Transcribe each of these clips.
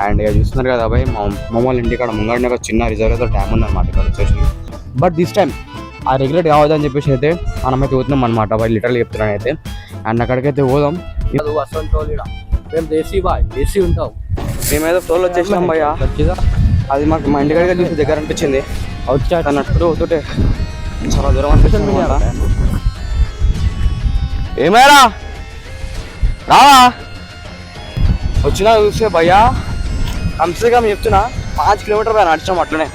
And ఇక చూస్తున్నారు కదా భయ్ మా వాళ్ళ ఇంటికాడ ముంగడిని ఒక చిన్న రిజర్వ్ డ్యామ్ ఉందన్నమాట ఇక్కడ వచ్చేసి. బట్ దిస్ టైం ఆ రిగ్రెట్ కావద్దని చెప్పేసి అయితే మనమైతే పోతున్నాం అనమాట భయ్, లిటరల్ చెప్తున్నాను అయితే. అండ్ అక్కడికైతే పోదాం. మేము దేశీ బాయ్, దేశీ ఉంటాం. మేమేదో ఫ్లోలో వచ్చేసినాం భయ్య. అది మాకు మా ఇంటికాడిగా చూసి దగ్గర అనిపించింది. వచ్చా అన్నట్టు అవుతుంటే చాలా దూరం అనిపిస్తుంది. ఏమైనా రావా వచ్చినా చూస్తే భయ్యా కమ్సే కమ్ చెప్తున్నా 5 కిలోమీటర్ పైన నడిచాం అట్లనే.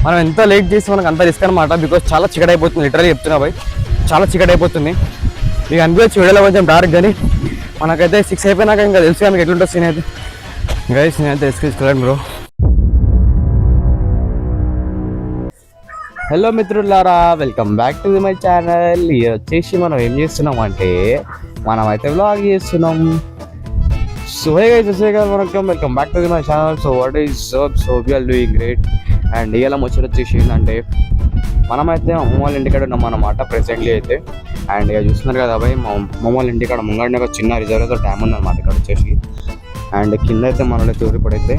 మనం ఎంత లేట్ చేసి మనకు అంత రిస్క్ అనమాట. బికాస్ చాలా చికెట్ అయిపోతుంది, లిటరల్లీ చెప్తున్నా భయ్, చాలా చికెట్ అయిపోతుంది. మీకు అనిపించచ్చు వీడియోలో కొంచెం డార్క్, కానీ మనకైతే 6 అయిపోయినాక ఇంకా తెలుసు మీకు ఎట్లుంటుంది సీన్ అయితే. గైస్ నేనైతే రిస్క్ తీసుకోలేను బ్రో. హలో మిత్రులారా, welcome back to my channel. వచ్చేసి మనం ఏం చేస్తున్నాం అంటే మనమైతే వ్లాగ్ చేస్తున్నాం. So hey guys, welcome back to my channel. So what is so we are doing great. And ఇలా ముచ్చట వచ్చేసి ఏంటంటే మనమైతే అమ్మ వాళ్ళ ఇంటికాడ ఉన్నాం అన్నమాట ప్రెసెంట్లీ అయితే. అండ్ ఇక చూస్తున్నారు కదా భయ్, మా అమ్మ వాళ్ళ ఇంటికాడ ముంగడిని ఒక చిన్న రిజర్వ్ డ్యామ్ ఉందన్నమాట ఇక్కడ వచ్చేసి. అండ్ కింద అయితే మనలో తూరిపడైతే.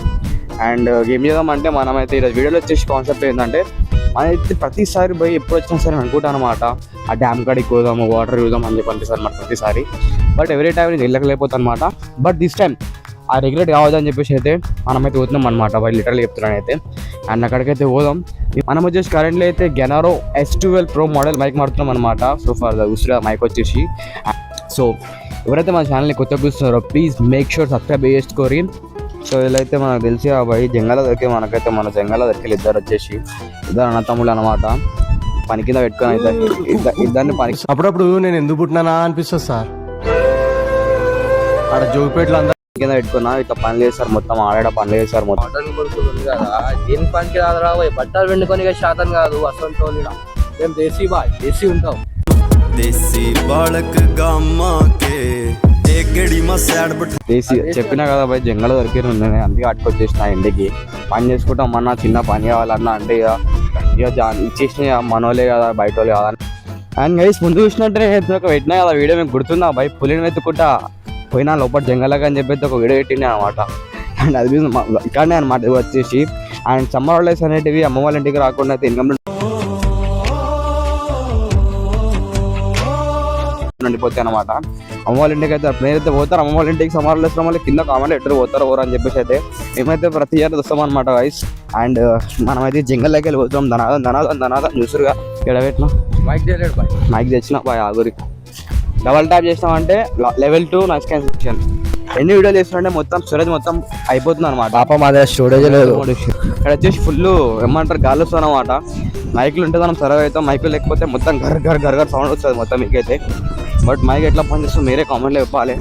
అండ్ ఏం చేద్దామంటే మనమైతే ఈరోజు వీడియోలో వచ్చేసి కాన్సెప్ట్ ఏంటంటే మనైతే ప్రతిసారి పోయి ఎప్పుడు వచ్చినా సరే అనుకుంటాను అనమాట ఆ డ్యామ్ కాడికి పోదాము, వాటర్ చూద్దాం అని చెప్పి అనిపిస్తుంది అనమాట ప్రతిసారి. బట్ ఎవ్రీ టైం నేను వెళ్ళలేకపోతాను అనమాట. బట్ దిస్ టైం ఆ రిగ్రెట్ కావద్దని చెప్పేసి అయితే మనమైతే పోతున్నాం అనమాట భయ్, లిటరల్లీ చెప్తున్నాను అయితే. అండ్ అక్కడికైతే పోదాం. మనం వచ్చేసి కరెంట్లీ అయితే గెనారో S12 Pro మోడల్ మైక్ మారుతున్నాం అనమాట. సో ఫర్ ద ఉసిరా మైక్ వచ్చేసి. సో ఎవరైతే మన ఛానల్ని కొత్తగా చూస్తున్నారో ప్లీజ్ మేక్ షూర్ సబ్స్క్రైబ్ చేసుకోరి. సో వీళ్ళైతే మనకు తెలిసి భయ్ జంగల్లో దొరికి మనకైతే మన జంగల్లో దొరికి ఇద్దరు వచ్చేసి ఇద్దరు అన్న తమ్ముళ్ళు అనమాట. పని కింద పెట్టుకొని ఇద్దరిని పని. అప్పుడప్పుడు నేను ఎందుకు పుట్టినానా అనిపిస్తుంది సార్. ఆడ జోగిపేటలో అందరూ కింద పెట్టుకున్నా ఇట్లా పనులు చేస్తారు, మొత్తం ఆడ పనులు చేస్తారు మొత్తం. ఏం పనికి రాదురా, బట్టలు వెండుకొని శాతం కాదు అసలు. మేము దేశీ బాయ్, దేశీ ఉంటాం. దేశీ చెప్పినా కదా భయ్ జంగల్ దొరికి అందుకే అట్టుకొచ్చేసిన ఇంటికి. పని చేసుకుంటాం అన్న, చిన్న పని కావాలన్నా అంటే ఇక ఇచ్చేసిన మనోలే కదా బయట వాళ్ళే కదా. అండ్ గైస్ ముందు చూసినట్టే ఒక పెట్టినా కదా వీడియో మీకు గుర్తుందా భయ్, పులిని వెతుక్కుంటా పోయినా లోపల జంగల్లాగా అని చెప్పేసి ఒక వీడియో పెట్టినా అనమాట. అండ్ అది ఇక్కడనే అనమాట వచ్చేసి. అండ్ సమ్మర్ హాలిడేస్ అనేటివి అమ్మ వాళ్ళ ఇంటికి రాకుండా అయితే ఇన్కమ్ ఉండిపోతాయి అనమాట. అమ్మ వాళ్ళ ఇంటికి అయితే నేనైతే పోతారు అమ్మ వాళ్ళ ఇంటికి సమ్మర్ హాలిడేస్ లో మళ్ళీ కింద కామెంట్ ఎట్లా పోతారు ఎవరు అని చెప్పేసి అయితే మేమైతే ప్రతి ఇయర్ వస్తాం అనమాట గైస్. అండ్ మనమైతే జంగల్లోకి వెళ్ళి పోతాం. ధనాదం చూసురుగా ఇక్కడ పెట్టినా మైక్ తెచ్చిన బాయ్ ఆగురి. డబల్ ట్యాప్ చేసినామంటే లెవెల్ 2 నాయిస్ క్యాన్సిలేషన్. ఎన్ని వీడియోలు చేస్తున్నాంటే మొత్తం స్టోరేజ్ మొత్తం అయిపోతుంది అనమాట. పాప మా దగ్గర స్టోరేజ్ లేదు. ఇక్కడ వచ్చేసి ఫుల్ ఏమంటారు గాలి వస్తుంది అనమాట. మైకులు ఉంటే మనం సర్వ్ అవుతాం, మైకులు లేకపోతే మొత్తం గర్ సౌండ్ వస్తుంది మొత్తం మీకైతే. బట్ మైక్ ఎట్లా పనిచేస్తుందో మీరే కామెంట్లో చెప్పాలి.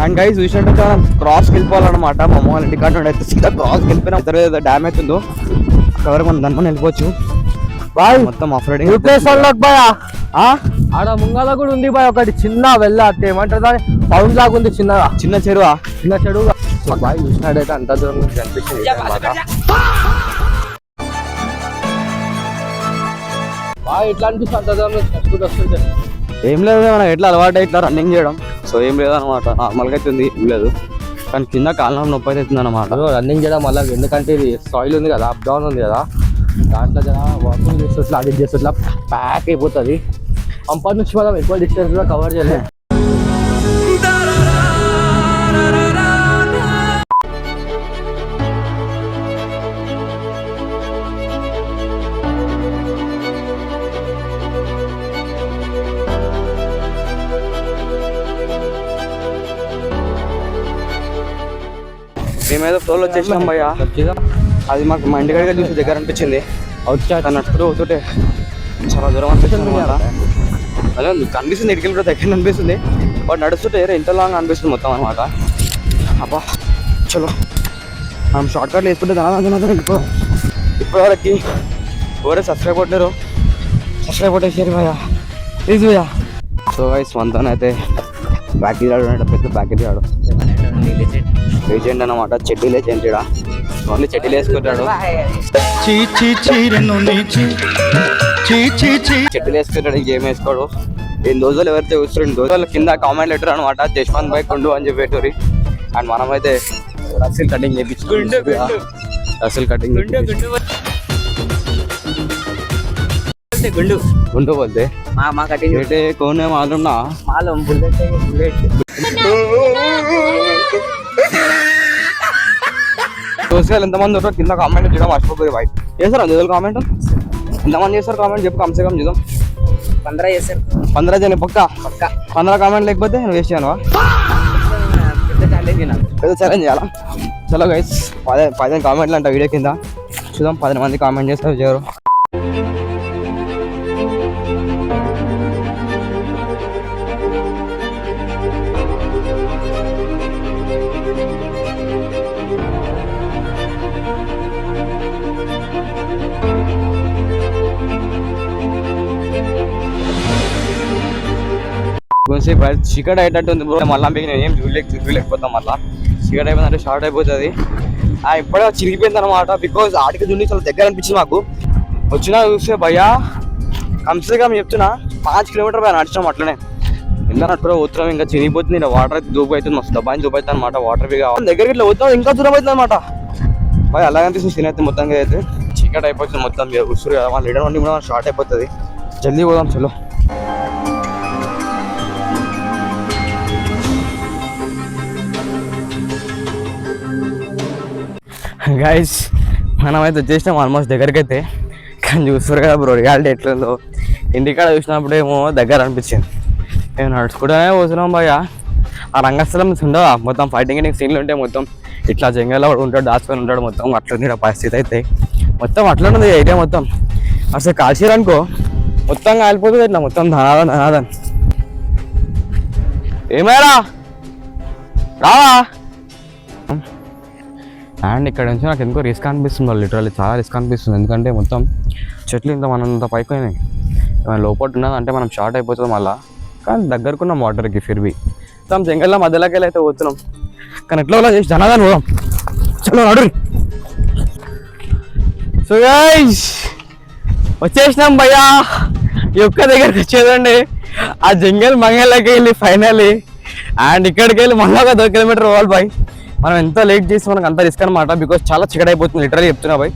అండ్ గైస్ చూసినట్టు క్రాస్కి వెళ్ళిపోవాలన్నమాట. మా అమ్మ వాళ్ళ ఇంటికాడ నుండి అయితే సీదా క్రాస్కి వెళ్ళిపోయినా ఇద్దరు డ్యామ్ అవుతుందో కవర్ మనం దానిపైన వెళ్ళిపోవచ్చు బాయ్. మొత్తం ఆఫ్ రైడింగ్ ఆడ ముంగాల కూడా ఉంది బాయ్ ఒకటి చిన్న వెళ్ళ అంటే ఏమంటారు దాని పౌండ్ లాగా ఉంది, చిన్న చెరువు బాయ్. చూసినట్టయితే అంత దూరం నుంచి కనిపిస్తుంది బాయ్. ఎట్లా అనిపిస్తుంది అంత దూరం నుంచి నడుచుకుంటూ వస్తుంది. ఏం లేదు మనకి ఎట్లా అలవాటు ఇట్లా రన్నింగ్ చేయడం. సో ఏం లేదనమాట, నార్మల్గా అయితే ఉంది, ఏం లేదు. కానీ కింద కాలం నొప్పి అయితే అవుతుంది అనమాట రన్నింగ్ చేయడం వల్ల. ఎందుకంటే ఇది సాయిల్ ఉంది కదా, అప్ డౌన్ ఉంది కదా, దాంట్లో జర వాకింగ్ చేసేట్లా అది చేసేట్లా ప్యాక్ అయిపోతుంది. అంపర్ నుంచి మనం ఎక్కువ డిస్టెన్స్ కూడా కవర్ చేయలేదు. మేమేదో ఫ్లోలో వచ్చేసినాం భయ్య. అది మాకు మా ఇంటికాడిగా చూసి దగ్గర అనిపించింది. వచ్చా అన్నట్టు అవుతుంటే చాలా దూరం అనిపిస్తుంది అనమాట. అదే కనిపిస్తుంది, ఇటుకెళ్ళి కూడా దగ్గర అనిపిస్తుంది. బట్ నడుస్తుంటే ఎంత లాంగ్ అనిపిస్తుంది మొత్తం అనమాట. అబ్బా చలో మనం షార్ట్ కట్లు వేసుకుంటే దాని ఇప్పటివరకు ఎవరే సబ్స్క్రైబ్ కొట్టారు, సబ్స్క్రైబ్ కొట్టేసారు భయ్య ప్లీజ్ భయ్య. సో గైస్ మనతోనైతే బ్యాక్ ఆడు పెద్ద బ్యాక్ ఆడు లెజెండ్ అనమాట, చెడ్డీ లెజెండ్. ఇక్కడ ఓన్లీ చెడ్డీలు వేసుకుంటాడు, చెడ్డీలు వేసుకుంటాడు, ఇంకేం వేసుకోడు. ఎన్ని రోజులు ఎవరైతే చూస్తారు 2 రోజులు కింద కామెంట్ లెటర్ అనమాట, జశ్వంత్ బై కుండు అని చెప్పేటోరి. అండ్ మనమైతే రసిల్ కటింగ్ చేయించుకుంటాం, రసిల్ కటింగ్ గుండు పోతే మా కటింగ్ ఏటే కోనే మాలూమ్ నా మాలం బుల్లెట్ దోస్తులు ఎంతమంది ఉంటారో కింద కామెంట్ చేయడం మర్చిపోతుంది బాయ్. చేస్తారా చదువులు కామెంట్? ఎంతమంది చేస్తారు కామెంట్ చెప్పు, కమ్సే కమ్ చూద్దాం. 15 చేస్తారు, 15 జన పక్కా. 15 కామెంట్ లేకపోతే నువ్వు వేస్ట్ చేయను, పెద్ద ఛాలెంజ్ చేయాలా? చలో గైస్ 15 కామెంట్లు అంట వీడియో కింద, చూద్దాం 10 మంది కామెంట్ చేస్తారు చేయరు. కొంచెం చికెట్ అయ్యేటట్టుంది బ్రో, మళ్ళీ మీకు నేను ఏం చూడలేకపోతాం. మళ్ళీ చికెట్ అయిపోయిందంటే షార్ట్ అయిపోతుంది. ఇప్పుడే చిరిగిపోయింది అనమాట, బికాజ్ ఆడికి దున్ని చాలా దగ్గర అనిపించింది మాకు. వచ్చినా చూస్తే భయ్యా కమ్సే కమ్ చెప్తున్నా 5 కిలోమీటర్ పైన నడిచాం అట్లనే. ఎంత నట్టుకో పోతున్నాం, ఇంకా చిరిగిపోతుంది. వాటర్ అయితే దూపు అవుతుంది, మస్తు దబ్బాయి దూపు అవుతుంది అనమాట. వాటర్ బిగా దగ్గరికి ఇట్లా పోతున్నాం, ఇంకా దూరం అవుతుంది అనమాట భయ్. అలాగే అనిపిస్తుంది సీన్ అయితే మొత్తంగా అయితే చికెట్ అయిపోతుంది మొత్తం. ఉసురు కదా వాళ్ళు లీడర్ వండి కూడా షార్ట్ అయిపోతుంది. జల్దీ పోదాం చలో. గైస్ మనమైతే వచ్చేసినాం ఆల్మోస్ట్ దగ్గరికి అయితే. కానీ చూస్తారు కదా బ్రో రియాలిటీ ఎట్లుందో. ఇంటికాడ చూసినప్పుడు ఏమో దగ్గర అనిపించింది, మేము నడుచుకుంటూనే పోతున్నాం భయ్య. ఆ రంగస్థలం ఉండవా మొత్తం ఫైటింగ్ సీన్లు ఉంటే మొత్తం ఇట్లా జంగల్లో ఉంటాడు, దాచుకొని ఉంటాడు మొత్తం. అట్లుంది పరిస్థితి అయితే మొత్తం అట్లున్నది ఏరియా మొత్తం. అసలు కాల్చిరనుకో మొత్తం కాలిపోతుంది ఇట్లా మొత్తం ధనాదన్. ఏమైనా రావా? అండ్ ఇక్కడ నుంచి నాకు ఎందుకో రిస్క్ అనిపిస్తుంది, లిటరల్లీ చాలా రిస్క్ అనిపిస్తుంది. ఎందుకంటే మొత్తం చెట్లు ఇంత మనంత పైపోయినాయి, లోపల ఉన్నది అంటే మనం షార్ట్ అయిపోతుంది మళ్ళీ. కానీ దగ్గరకున్నాం వాటర్కి ఫిర్బీ మొత్తం జంగల్లో మధ్యలోకి వెళ్ళి అయితే పోతున్నాం. కానీ ఎట్లా చేసి జనాదాన్ని పోదాం చలో నడు. సో గైస్ వచ్చేసినాం భయ్యా, ఈ ఒక్క దగ్గరికి వచ్చేదండి. ఆ జంగల్ మంగళకి వెళ్ళి ఫైనల్లీ. అండ్ ఇక్కడికి వెళ్ళి మళ్ళీ ఒక 2 కిలోమీటర్ పోవాలి బాయ్. మనం ఎంత లేట్ చేసి మనకు అంత రిస్క్ అనమాట, బికాజ్ చాలా చికెట్ అయిపోతుంది. లిటరల్లీ చెప్తున్నా బాయ్,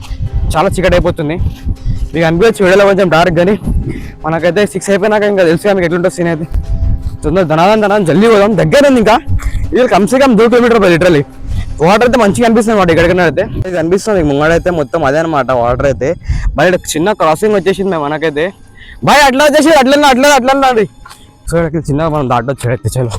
చాలా చికెట్ అయిపోతుంది. మీకు అనిపించచ్చు వీడియోలో కొంచెం డార్క్, కానీ మనకైతే 6 అయిపోయినాక ఇంకా తెలుసు మీకు ఎట్లుంటుంది సీన్ అయితే. తొందర ధనాదన్ జల్దీ పోదాం, దగ్గర ఉంది ఇంకా. ఇది కమ్సే కమ్ 2 కిలోమీటర్ బాయ్. లిటరల్లీ వాటర్ అయితే మంచిగా అనిపిస్తుంది అనమాట ఎక్కడికైనా అయితే. ఇది అనిపిస్తుంది ముంగడైతే మొత్తం అదే అనమాట వాటర్ అయితే. బయట చిన్న క్రాసింగ్ వచ్చేసింది మేము మనకైతే బాయ్. అట్లా వచ్చేసి అట్లా అండి. సో ఇక్కడ చిన్నగా మనం దాటొచ్చు అయితే చలో.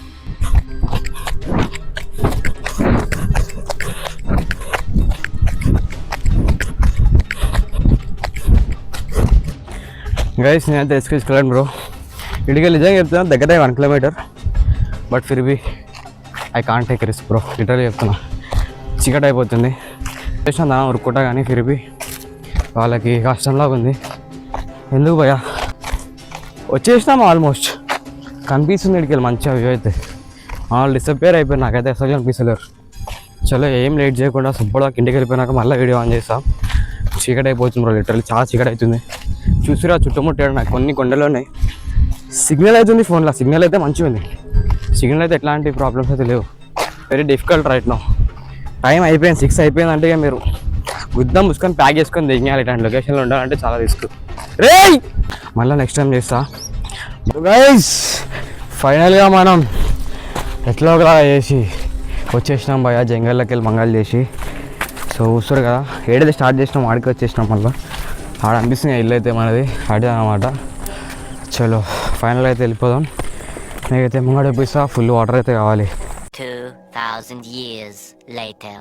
గైస్ నేనైతే తీసుకెళ్ళండి బ్రో, ఇడికి నిజంగా చెప్తున్నా దగ్గర 1 కిలోమీటర్. బట్ ఫిర్ బీ I can't take risk bro, literally చెప్తున్నా. చికెట్ అయిపోతుంది చేసిన దాని ఉరుక్కుంటా, కానీ ఫిర్ బీ వాళ్ళకి కష్టంలాగా ఉంది. ఎందుకు భయ్యా వచ్చేసినాము ఆల్మోస్ట్. కనిపిస్తుంది ఇడికి వెళ్ళి మంచిగా వ్యూ అయితే. వాళ్ళు డిసప్పేర్ అయిపోయి నాకైతే అసలు కనిపిస్తలేరు. చలో ఏం లేట్ చేయకుండా సుబ్బడానికి ఇంటికి వెళ్ళిపోయినాక మళ్ళీ వీడియో ఆన్ చేస్తాం. చీకటి అయిపోతుంది బ్రో, లిటరల్లీ చాలా చీకటి అవుతుంది. చూసిరా చుట్టుముట్టాడు, నాకు కొన్ని కొండలు ఉన్నాయి. సిగ్నల్ అవుతుంది ఫోన్లో, సిగ్నల్ అయితే మంచిగా ఉంది. సిగ్నల్ అయితే ఎట్లాంటి ప్రాబ్లమ్స్ అయితే లేవు. Very difficult right no. Time అయిపోయింది 6 అయిపోయింది అంటే ఇక మీరు గుద్దం ముసుకొని ప్యాక్ చేసుకొని దిగాలి. ఇట్లాంటి లొకేషన్లో ఉండాలంటే చాలా రిస్క్. రే మళ్ళీ నెక్స్ట్ టైం చేస్తా గైస్. ఫైనల్గా మనం ఎట్లా ఒకలా చేసి వచ్చేసినాం భయ్యా, జంగల్లోకి వెళ్ళి మంగళ చేసి. సో చూస్తారు కదా ఏడైతే స్టార్ట్ చేసినాం ఆడికి వచ్చేసినాం. మళ్ళీ ఆడ అనిపిస్తుంది ఇల్లు అయితే మనది ఆడే అనమాట. చలో ఫైనల్ అయితే వెళ్ళిపోదాం. నేనైతే ముంగడ చూపిస్తా, ఫుల్ వాటర్ అయితే కావాలి. 2000 years later.